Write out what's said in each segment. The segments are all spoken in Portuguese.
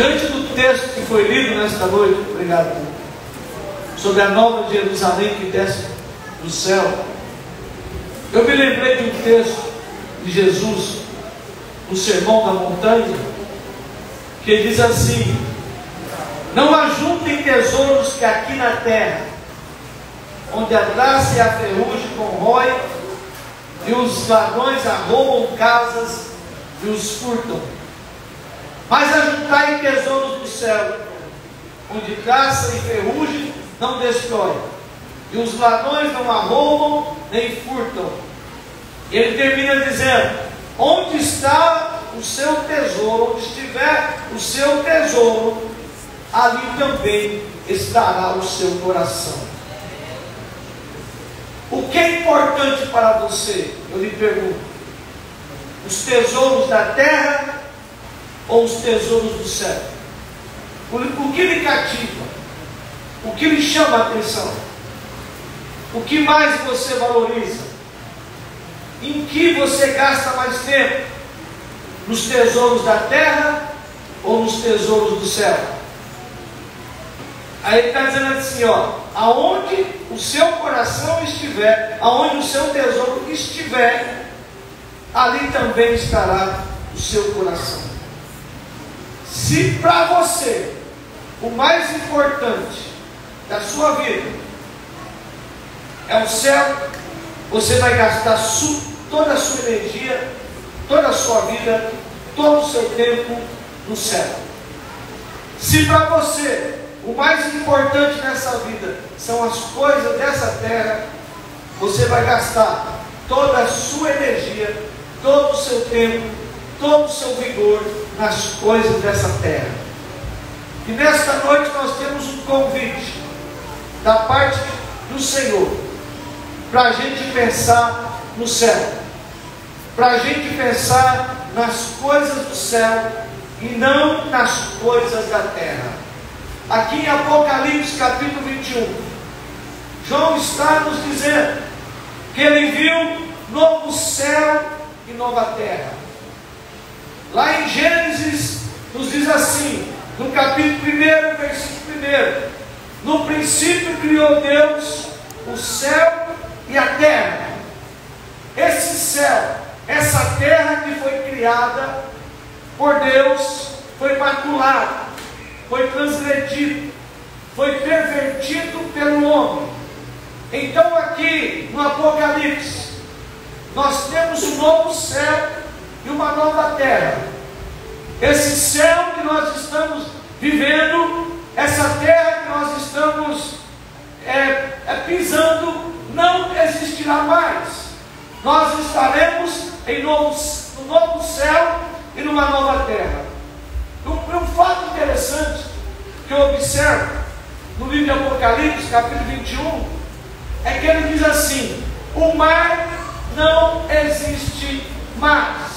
Diante do texto que foi lido nesta noite, obrigado, sobre a nova Jerusalém que desce do céu, eu me lembrei de um texto de Jesus, no Sermão da Montanha, que diz assim: não ajuntem tesouros que aqui na terra, onde a traça e a ferrugem corroem, e os ladrões arrombam casas e os furtam. Mas ajuntai tesouros do céu, onde traça e ferrugem não destrói, e os ladrões não arrombam nem furtam. E ele termina dizendo: onde está o seu tesouro, onde estiver o seu tesouro, ali também estará o seu coração. O que é importante para você? Eu lhe pergunto: os tesouros da terra ou os tesouros do céu? O que lhe cativa? O que lhe chama a atenção? O que mais você valoriza? Em que você gasta mais tempo? Nos tesouros da terra ou nos tesouros do céu? Aí ele está dizendo assim, ó: aonde o seu coração estiver, aonde o seu tesouro estiver, ali também estará o seu coração. Se para você o mais importante da sua vida é o céu, você vai gastar toda a sua energia, toda a sua vida, todo o seu tempo no céu. Se para você o mais importante nessa vida são as coisas dessa terra, você vai gastar toda a sua energia, todo o seu tempo, todo o seu vigor nas coisas dessa terra. E nesta noite nós temos um convite da parte do Senhor para a gente pensar no céu, para a gente pensar nas coisas do céu e não nas coisas da terra. Aqui em Apocalipse capítulo 21, João está nos dizendo que ele viu novo céu e nova terra. Lá em Gênesis nos diz assim, no capítulo 1, versículo 1: no princípio criou Deus o céu e a terra. Esse céu, essa terra que foi criada por Deus, foi maculada, foi transgredido, foi pervertido pelo homem. Então aqui no Apocalipse nós temos um novo céu e uma nova terra. Esse céu que nós estamos vivendo, essa terra que nós estamos pisando, não existirá mais. Nós estaremos no novo céu e numa nova terra. Um fato interessante que eu observo no livro de Apocalipse, capítulo 21, é que ele diz assim: o mar não existe mais.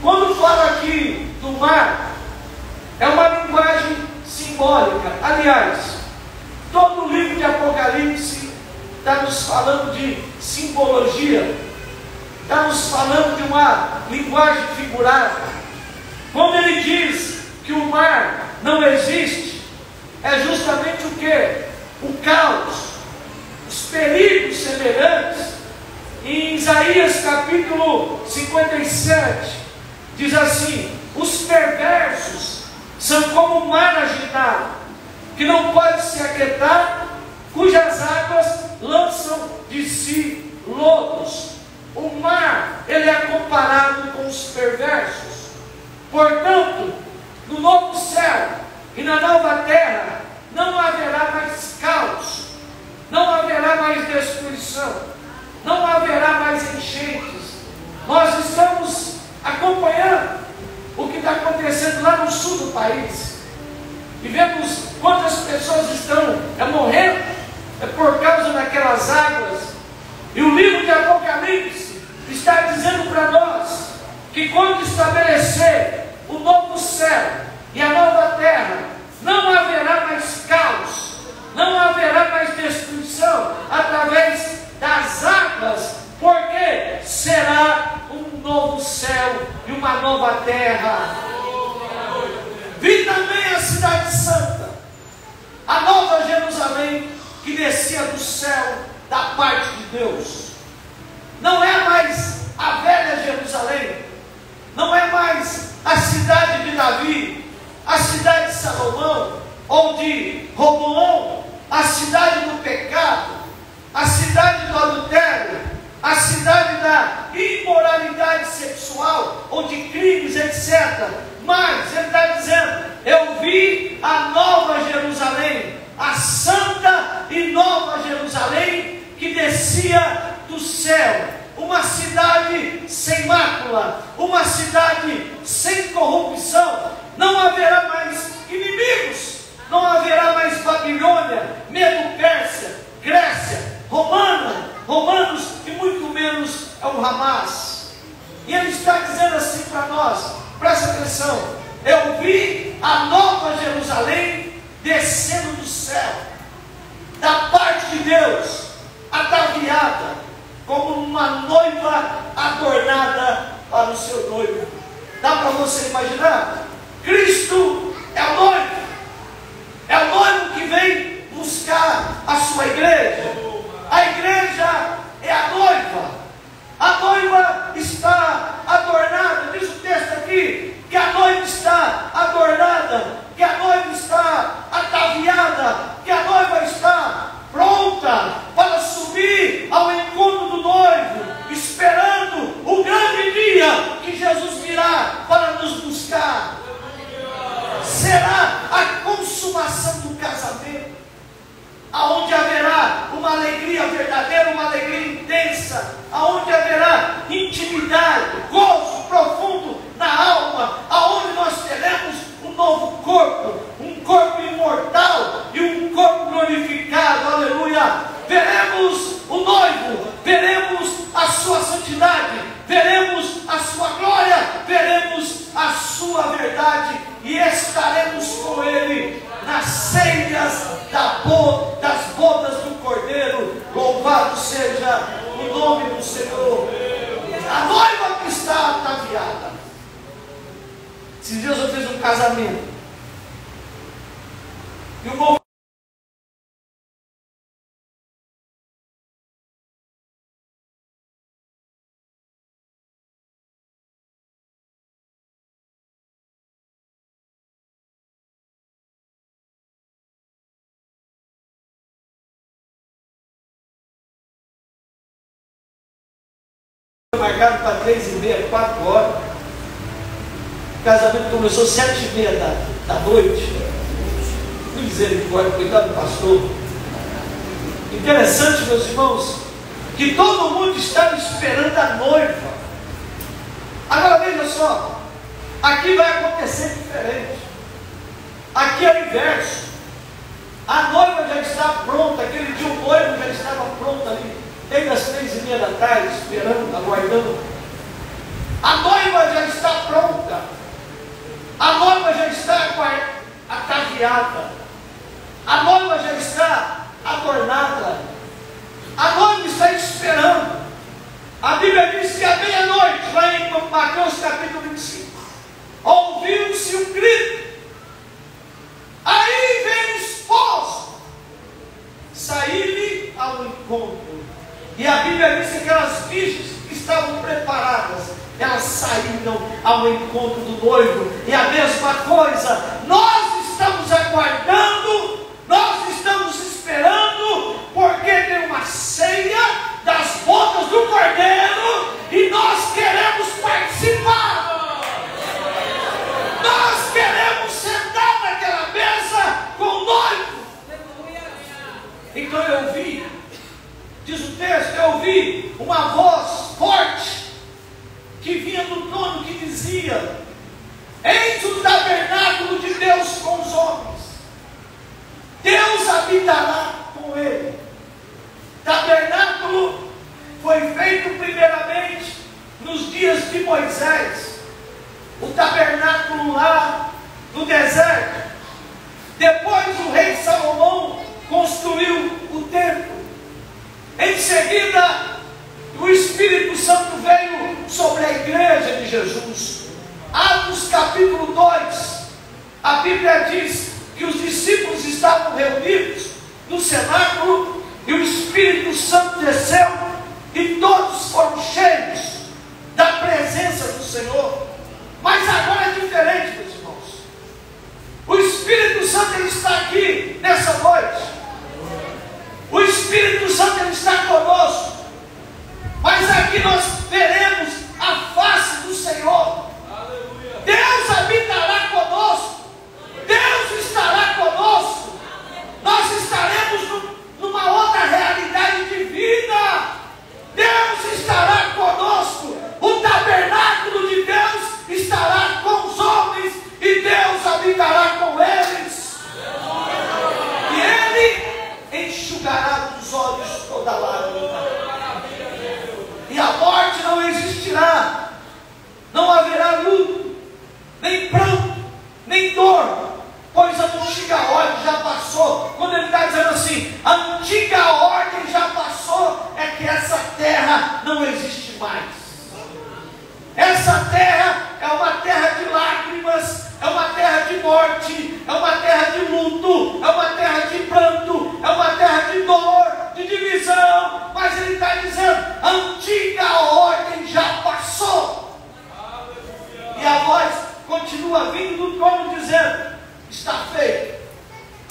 Quando fala aqui do mar, é uma linguagem simbólica. Aliás, todo o livro de Apocalipse está nos falando de simbologia, está nos falando de uma linguagem figurada. Quando ele diz que o mar não existe, é justamente o que? O caos, os perigos semelhantes. Em Isaías capítulo 57, diz assim: os perversos são como o mar agitado, que não pode se aquietar, cujas águas lançam de si lodos. O mar, ele é comparado com os perversos. Portanto, no novo céu e na nova terra, não haverá mais caos, não haverá mais destruição, não haverá mais enchentes. Nós estamos acompanhando o que está acontecendo lá no sul do país, e vemos quantas pessoas estão morrendo por causa daquelas águas. E o livro de Apocalipse está dizendo para nós que quando estabelecer o novo céu e a nova terra, não haverá mais caos, não haverá mais destruição através das águas, porque será um novo céu e uma nova terra. Vida Deus. Não é mais a velha Jerusalém, não é mais a cidade de Davi, a cidade de Salomão, ou de Roboão, a cidade do pecado, a cidade do adultério, a cidade da imoralidade sexual, ou de crimes, etc. Mas ele está dizendo: eu vi a nova Jerusalém, a santa e nova Jerusalém, que descia do céu, uma cidade sem mácula, uma cidade sem corrupção. Não haverá mais inimigos, não haverá mais Babilônia, Medo-Pérsia, Grécia, romanos e muito menos o Hamas. E ele está dizendo assim para nós, presta atenção: eu vi a nova Jerusalém descendo do céu, da parte de Deus, ataviada como uma noiva adornada para o seu noivo. Dá para você imaginar? Cristo é o noivo que vem buscar a sua igreja. A igreja é a noiva está adornada. Diz o texto aqui que a noiva está adornada, que a noiva está ataviada, que a noiva está pronta para subir ao encontro do noivo, esperando o grande dia que Jesus virá para nos buscar. Será a consumação do casamento, aonde haverá uma alegria verdadeira, uma alegria intensa, aonde haverá intimidade, gozo profundo na alma, aonde nós teremos um novo corpo, um corpo imortal e um corpo glorificado. Aleluia! Veremos o noivo, veremos a sua santidade, veremos a sua glória, veremos a sua verdade e estaremos com ele nas ceias das bodas do Cordeiro. Louvado seja o nome do Senhor. A noiva que está ataviada. Esses dias eu fiz um casamento e o noivo marcado para 3h30, 4 horas. O casamento começou às 7h30 da noite. Misericórdia, cuidado do pastor. Interessante, meus irmãos, que todo mundo estava esperando a noiva. Agora veja só, aqui vai acontecer diferente. Aqui é o inverso. A noiva já está pronta. Aquele dia o noivo já estava pronto ali, desde as 3h30 da tarde, esperando, aguardando. A noiva já está pronta. A noiva já está ataviada. A noiva já está adornada. A noiva está esperando. A Bíblia diz que à meia-noite, lá em Mateus capítulo 25, ouviu-se um grito. Aí vem o esposo sair-lhe ao encontro. E a Bíblia diz que aquelas virgens que estavam preparadas, elas saíram ao encontro do noivo. E a mesma coisa, nós estamos aguardando, nós estamos esperando, porque tem uma ceia das bodas do Cordeiro e nós queremos participar. Nós queremos sentar naquela mesa com o noivo. Então eu vi, diz o texto, eu ouvi uma voz forte que vinha do trono, que dizia: eis o tabernáculo de Deus com os homens, Deus habitará com ele. Tabernáculo foi feito primeiramente nos dias de Moisés, o tabernáculo lá no deserto. Depois o rei Salomão construiu o templo. Em seguida, o Espírito Santo veio sobre a igreja de Jesus. Atos capítulo 2, a Bíblia diz que os discípulos estavam reunidos no cenáculo e o Espírito Santo desceu, e todos foram cheios da presença do Senhor. Mas agora é diferente, meus irmãos. O Espírito Santo ele está aqui nessa noite. O Espírito Santo ele está conosco. Mas aqui nós veremos a face do Senhor. Deus habitará conosco. Deus estará conosco. Nós estaremos numa outra realidade de vida. Deus estará conosco. O tabernáculo de Deus estará com os homens e Deus habitará com eles. E Ele enxugará dos olhos toda lágrima. E a morte não existirá. Não haverá luto, nem pranto, nem dor, pois a antiga ordem já passou. Quando ele está dizendo assim, a antiga ordem já passou, é que essa terra não existe mais. Essa terra é uma terra de lágrimas, é uma terra de morte, é uma terra de luto, é uma terra de pranto, é uma terra de dor, de divisão. Mas ele está dizendo, a antiga ordem já passou. E a voz continua vindo do trono dizendo, está feito.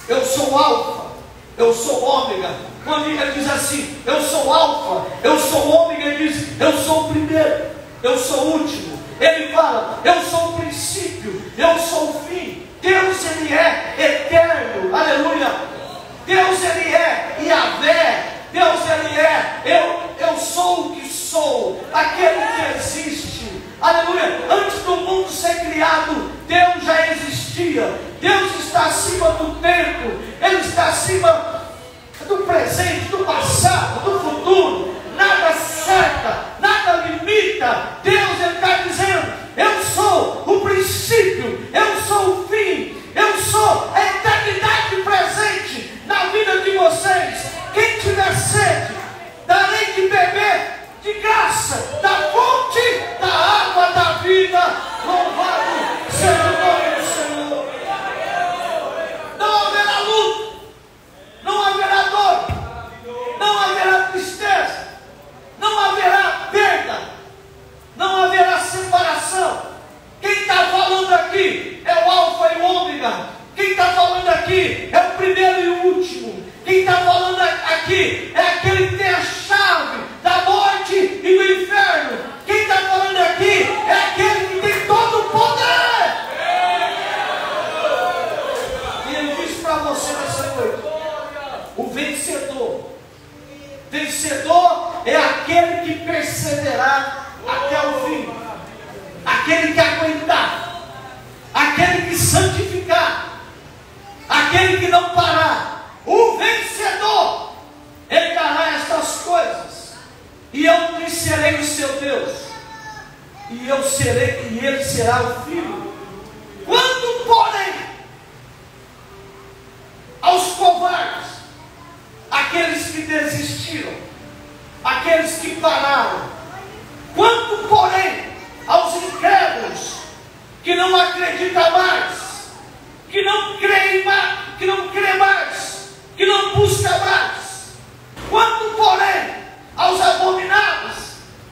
Eu sou o Alfa, eu sou o Ômega. Quando ele diz assim, eu sou o Alfa, eu sou o Ômega, ele diz, eu sou o primeiro, eu sou o último. Ele fala, eu sou o princípio, eu sou o fim. Deus ele é eterno, aleluia. Deus ele é Yahvé. Deus ele é, eu sou o que sou, aquele que existe, aleluia. Antes do mundo ser criado, Deus já existia. Deus está acima do tempo, Ele está acima do presente, do passado, do futuro. Nada cerca, nada limita. Deus ele está dizendo, eu sou o princípio, eu sou o fim, eu sou a eternidade presente na vida de vocês. Quem tiver sede, darei de beber de graça da fonte da água da vida. Louvado seja o nome do Senhor. Não haverá luto, não haverá dor, não haverá tristeza, não haverá perda, não haverá separação. Quem está falando aqui é o Alfa e o Ômega. Quem está falando aqui é o primeiro e o último. Quem está falando aqui é aquele que tem a chave da morte e do inferno. Quem está falando aqui é aquele que tem todo o poder. E ele diz para você nessa noite, o vencedor. Vencedor é aquele que perseverar até o fim. Aquele que aguentar. Aquele que santificar. Aquele que não parar. O vencedor herdará estas coisas, e eu lhe serei o seu Deus, e eu serei, e ele será o filho. Quando, porém, aos covardes, aqueles que desistiram, aqueles que pararam, quanto, porém, aos incrédulos, que não acreditam mais, que não creem mais, que não crê mais, que não busca mais, quanto porém aos abominados,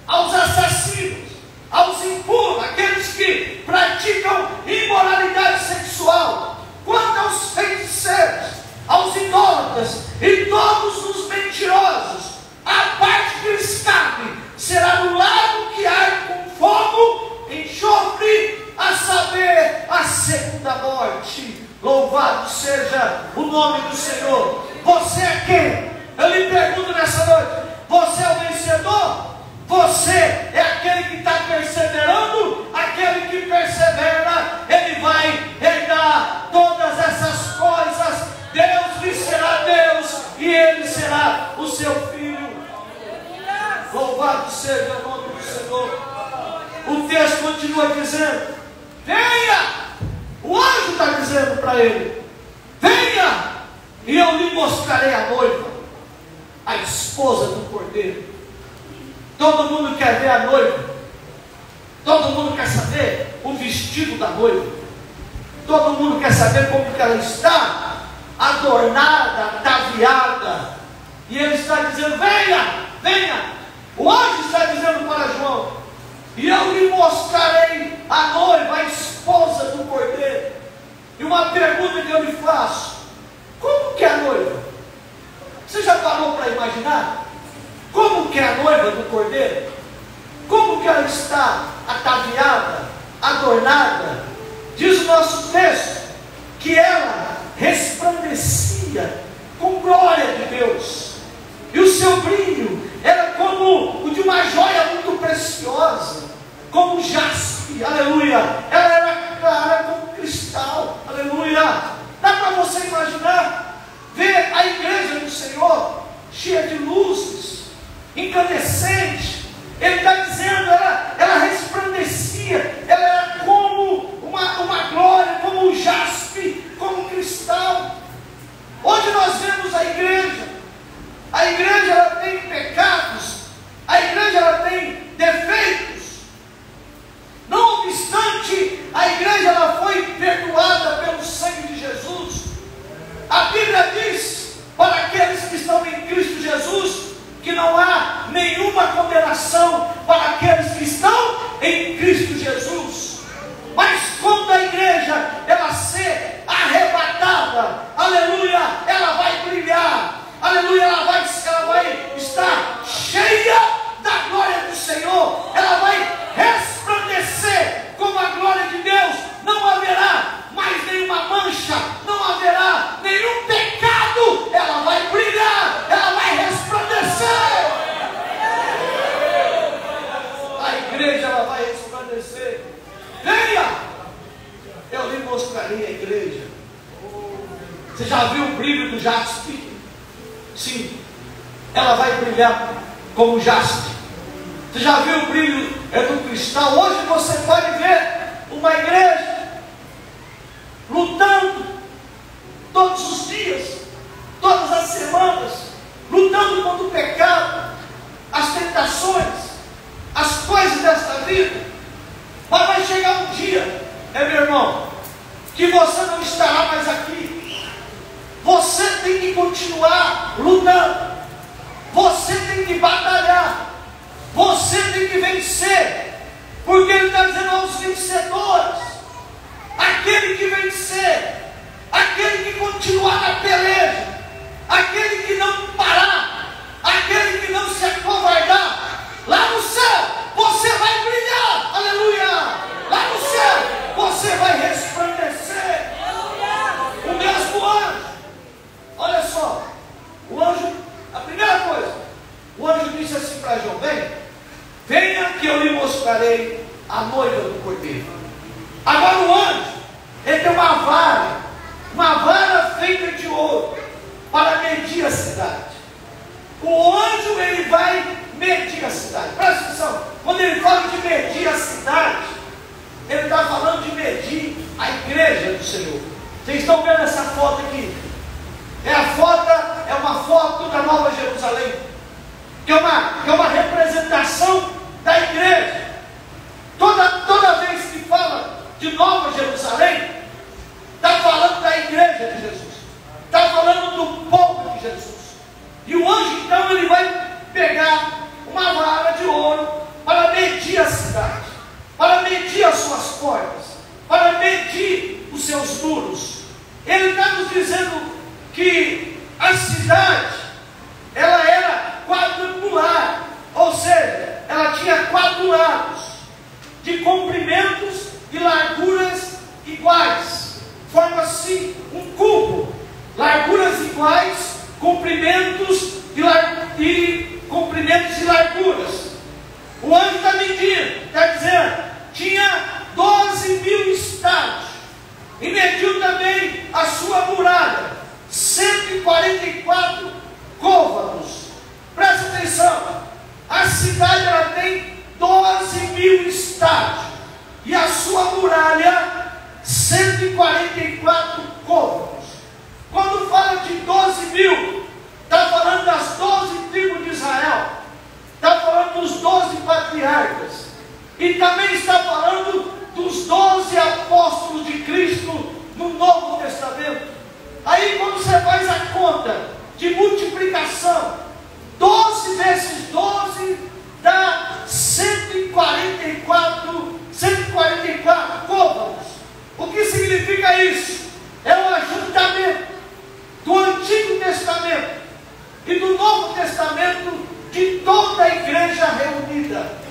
aos assassinos, aos impuros, aqueles que praticam imoralidade sexual, quanto aos feiticeiros, aos idólatras e todos os mentirosos, a parte que lhes cabe será no lago que arde com fogo, enxofre, a saber, a segunda morte. Louvado seja o nome do Senhor. Você é quem? Eu lhe pergunto nessa noite. Você é o vencedor? Você é aquele que está perseverando? Aquele que persevera, ele vai herdar todas essas coisas. Deus lhe será Deus e ele será o seu filho. Louvado seja o nome do Senhor. O texto continua dizendo, venha. O anjo está dizendo para ele, venha, e eu lhe mostrarei a noiva, a esposa do Cordeiro. Todo mundo quer ver a noiva. Todo mundo quer saber o vestido da noiva. Todo mundo quer saber como que ela está, adornada, ataviada. E ele está dizendo: venha, venha. O anjo está dizendo para João: e eu lhe mostrarei a noiva, a esposa do Cordeiro. E uma pergunta que eu lhe faço: como que é a noiva? Você já parou para imaginar? Como que é a noiva do Cordeiro? Como que ela está ataviada, adornada? Diz o nosso texto que ela resplandecia com glória de Deus, e o seu brilho era como o de uma joia muito preciosa, como jaspe, aleluia. Ela era clara como cristal, aleluia. Dá para você imaginar, ver a igreja do Senhor cheia de luzes, incandescente. Ele está dizendo, ela resplandecia, ela era como uma glória, como um jaspe, como um cristal. Hoje nós vemos a igreja ela tem pecados, a igreja ela tem defeitos. Não obstante, a igreja ela foi perdoada pelo sangue de Jesus. A Bíblia diz para aqueles que estão em Cristo Jesus que não há nenhuma condenação para aqueles que estão em Cristo Jesus. Mas quando a igreja ela ser arrebatada, aleluia, ela vai brilhar, aleluia, ela vai estar cheia da glória do Senhor, ela vai resplandecer como a glória de Deus. Não haverá mais nenhuma mancha, não haverá nenhum pecado, ela vai brilhar, ela vai resplandecer. A igreja ela vai resplandecer. Venha, eu lhe mostrarei a igreja. Você já viu o brilho do jaspe? Sim, ela vai brilhar como jaspe. Você já viu o brilho do cristal? Hoje você pode ver uma igreja lutando todos os dias, todas as semanas, lutando contra o pecado, as tentações, as coisas desta vida. Mas vai chegar um dia, meu irmão, que você não estará mais aqui. Você tem que continuar lutando, você tem que batalhar, você tem que vencer, porque ele está dizendo aos vencedores: aquele que vencer, aquele que continuar na peleja, aquele que não parar, aquele que não se acovardar, lá no céu você vai brilhar, aleluia. Lá no céu você vai resplandecer. O mesmo anjo, olha só, o anjo, a primeira coisa, o anjo disse assim para João: venha que eu lhe mostrarei a noiva do Cordeiro. Agora o anjo, ele tem uma vara feita de ouro, para medir a cidade. O anjo, ele vai medir a cidade. Presta atenção, quando ele fala de medir a cidade, ele está falando de medir a igreja do Senhor. Vocês estão vendo essa foto aqui? É uma foto da Nova Jerusalém, que é uma representação da igreja. Toda vez que fala de Nova Jerusalém, está falando da igreja de Jesus, está falando do povo de Jesus. E o anjo então ele vai pegar uma vara de ouro para medir a cidade, para medir as suas portas, para medir os seus muros. Ele está nos dizendo que a cidade ela era quadrangular, ou seja, ela tinha 4 lados, de comprimentos e larguras iguais. Forma-se um cubo, larguras iguais, comprimentos e larguras. O anjo está medindo, está dizendo, tinha 12.000 estádios, e mediu também a sua muralha, 144 côvados. Presta atenção, a cidade ela tem 12.000 estádios, e a sua muralha 144 côvados. Quando fala de 12.000, está falando das 12 tribos de Israel, está falando dos 12 patriarcas, e também está falando dos 12 apóstolos de Cristo no Novo Testamento. Aí quando você faz a conta de multiplicação, e do Novo Testamento de toda a igreja reunida.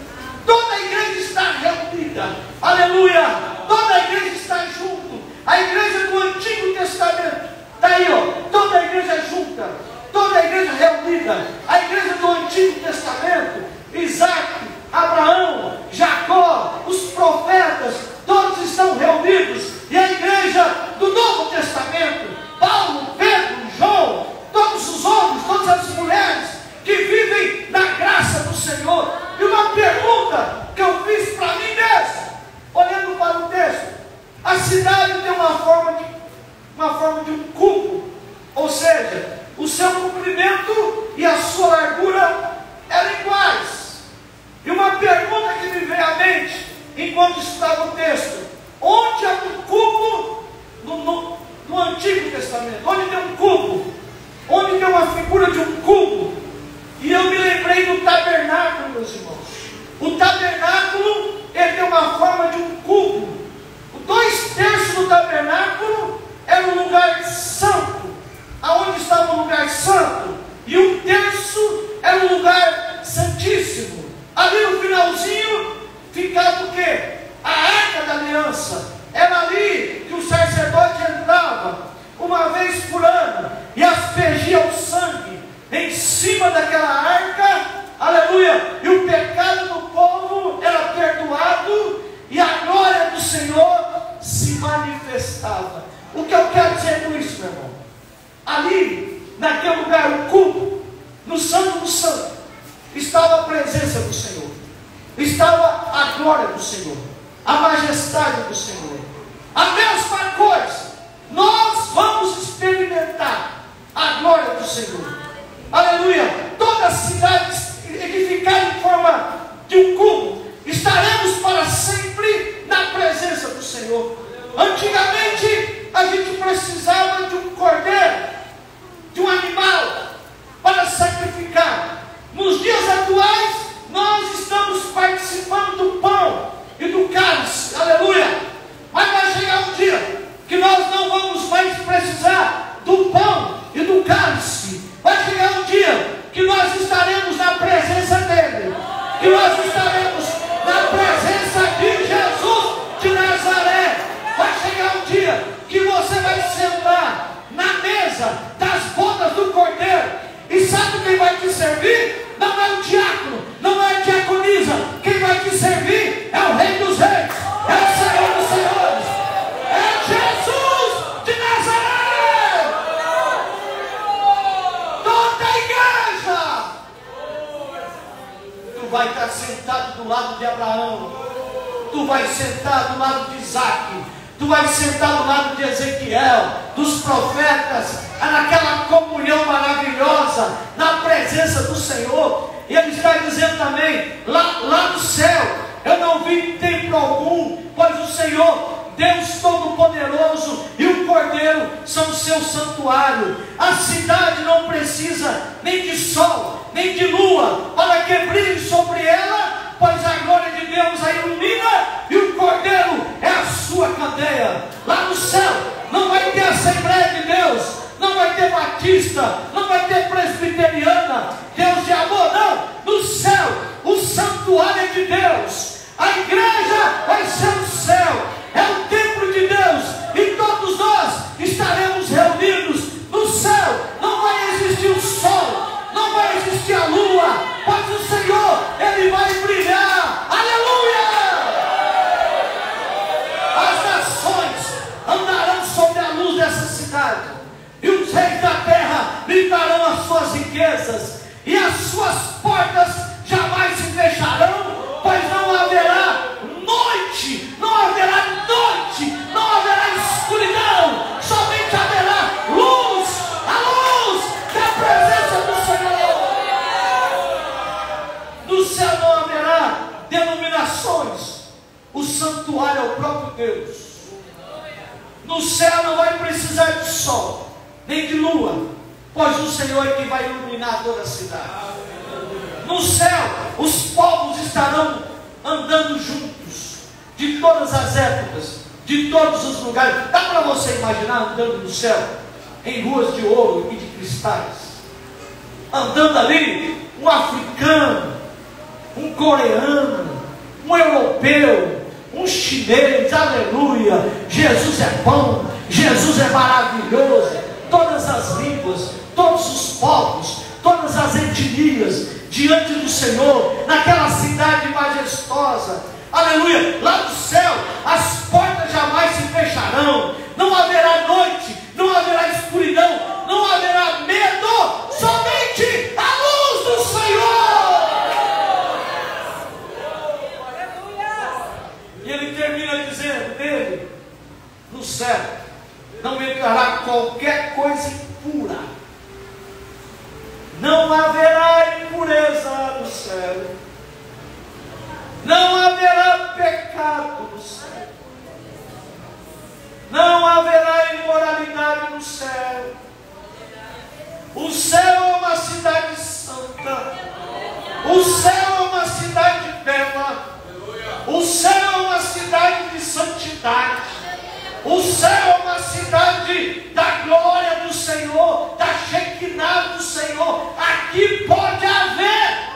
Toda a igreja está reunida, aleluia, toda a igreja está junto. A igreja do Antigo Testamento está aí, ó, toda a igreja junta, toda a igreja reunida. A igreja do Antigo Testamento, Isaac, Abraão, Jacó, os profetas, todos estão reunidos. E a igreja do Novo Testamento, Paulo, Pedro, João, todos os homens, todas as mulheres que vivem na graça do Senhor. E uma pergunta que eu fiz para mim mesmo, olhando para o texto: a cidade tem uma forma de um cubo, ou seja, o seu comprimento e a sua largura eram iguais. E uma pergunta que me veio à mente enquanto estudava o texto: onde há um cubo no Antigo Testamento? Onde tem um cubo? Onde tem uma figura de um cubo? E eu me lembrei do tabernáculo, meus irmãos. O tabernáculo, ele tem uma forma de um cubo. 2/3 do tabernáculo era um lugar santo, aonde estava o lugar santo, e 1/3 era um lugar santíssimo. Ali no finalzinho ficava o quê? A Arca da Aliança. Era ali que o sacerdote entrava uma vez por ano e aspergia o sangue em cima daquela arca, aleluia, e o pecado do povo era perdoado e a glória do Senhor se manifestava. O que eu quero dizer com isso, meu irmão? Ali, naquele lugar, o culto, no Santo do Santo, estava a presença do Senhor, estava a glória do Senhor, a majestade do Senhor. A mesma coisa, nós vamos experimentar a glória do Senhor. Aleluia! Toda a cidade edificada em forma de um cubo, estaremos para sempre na presença do Senhor. Antigamente a gente precisava de um cordeiro, de um animal para sacrificar. Nos dias atuais nós estamos participando do pão e do cálice, aleluia. Mas vai chegar um dia que nós não vamos mais precisar do pão e do cálice. Vai chegar um dia que nós estaremos na presença dele, que nós estaremos na presença de Jesus de Nazaré. Vai chegar um dia que você vai sentar na mesa das bodas do Cordeiro, e sabe quem vai te servir? Não é o diácono, não é a diaconisa. Quem vai te servir é o Rei dos Reis, é o Senhor dos Senhores, é Jesus de Nazaré. Toda a igreja. Tu vai estar sentado do lado de Abraão, tu vai sentar do lado de Isaac, tu vai sentar do lado de Ezequiel, dos profetas, naquela comunhão maravilhosa, na presença do Senhor. E ele está dizendo também, lá no céu, eu não vi templo algum, pois o Senhor, Deus Todo-Poderoso e o Cordeiro são o seu santuário. A cidade não precisa nem de sol, nem de lua, para que brilhe sobre ela, pois a glória de Deus a ilumina e o Cordeiro é a sua candeia. Lá no céu não vai ter Assembleia de Deus, não vai ter batista, não vai ter presbiteriana, Deus de amor, não. No céu o santuário é de Deus, a igreja vai ser o céu, é o templo de Deus, e todos nós estaremos reunidos no céu. Não vai existir o sol, não vai existir a lua, pois o Senhor, Ele vai brilhar, aleluia. As nações andarão sobre a luz dessa cidade, e os reis da terra lhe darão as suas riquezas, e as suas portas jamais se fecharão, pois não haverá noite, não haverá noite, não haverá escuridão, somente haverá luz, a luz da presença do Senhor. No céu não haverá denominações, o santuário é o próprio Deus. No céu não vai precisar de sol, nem de lua, pois o Senhor é que vai iluminar toda a cidade. No céu, os povos estarão andando juntos, de todas as épocas, de todos os lugares. Dá para você imaginar andando no céu, em ruas de ouro e de cristais? andando ali, um africano, um coreano, um europeu, um chinês, aleluia. Jesus é bom, Jesus é maravilhoso. Todas as línguas, todos os povos, todas as etnias diante do Senhor, naquela cidade majestosa, aleluia. Lá no céu as portas jamais se fecharão, não haverá noite, não haverá escuridão, não haverá medo, somente a luz do Senhor. E ele termina dizendo: nele, no céu, não entrará qualquer coisa impura, não haverá impureza no céu, não haverá pecado no céu, não haverá imoralidade no céu. O céu é uma cidade santa, o céu é uma cidade bela, o céu é uma cidade de santidade, o céu é uma cidade da glória do Senhor, da Shekinah do Senhor. Aqui pode haver,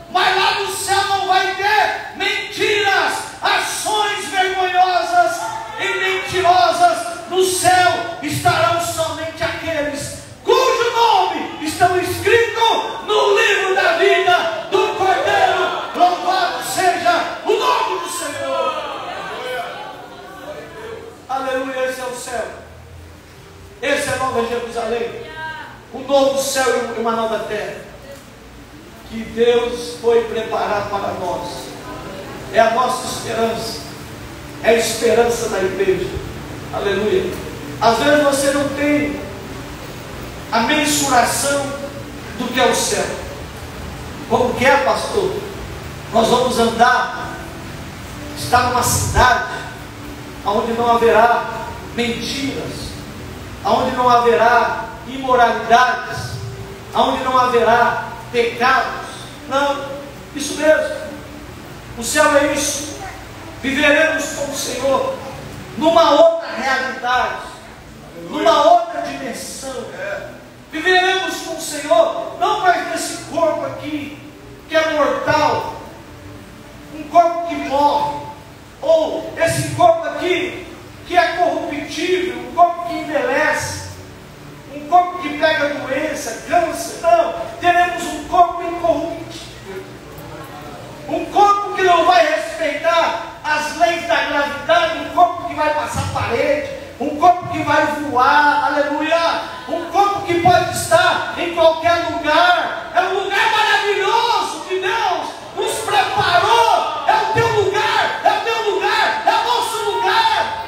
mas lá no céu não vai ter mentiras, ações vergonhosas e mentirosas. No céu estarão somente aqueles cujo nome estão escrito no livro da vida do Cordeiro. Louvado seja o nome do Senhor. Aleluia, esse é o céu, esse é a nova Jerusalém, um novo céu e uma nova terra, que Deus foi preparar para nós. É a nossa esperança, é a esperança da igreja, aleluia. Às vezes você não tem a mensuração do que é o céu. Como que é, pastor? Nós vamos andar, estar numa cidade onde não haverá mentiras, onde não haverá imoralidades, onde não haverá pecados. Não, isso mesmo, o céu é isso. Viveremos com o Senhor numa outra realidade, numa outra dimensão. Viveremos com o Senhor não mais nesse corpo aqui que é mortal, um corpo que morre, ou esse corpo aqui que é corruptível, um corpo que envelhece, um corpo que pega doença, câncer. Não, teremos um corpo incorruptível, um corpo que não vai respeitar as leis da gravidade, um corpo que vai passar parede, um corpo que vai voar, aleluia, um corpo que pode estar em qualquer lugar. É um lugar maravilhoso que Deus nos preparou. É o teu lugar, é o meu lugar, é o nosso lugar.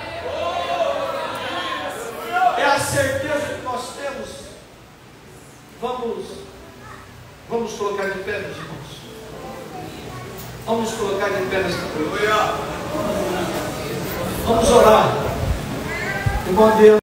É a certeza que nós temos. Vamos colocar de pé, meus irmãos. Vamos colocar de pé nesta noite. Vamos orar. Irmão Deus.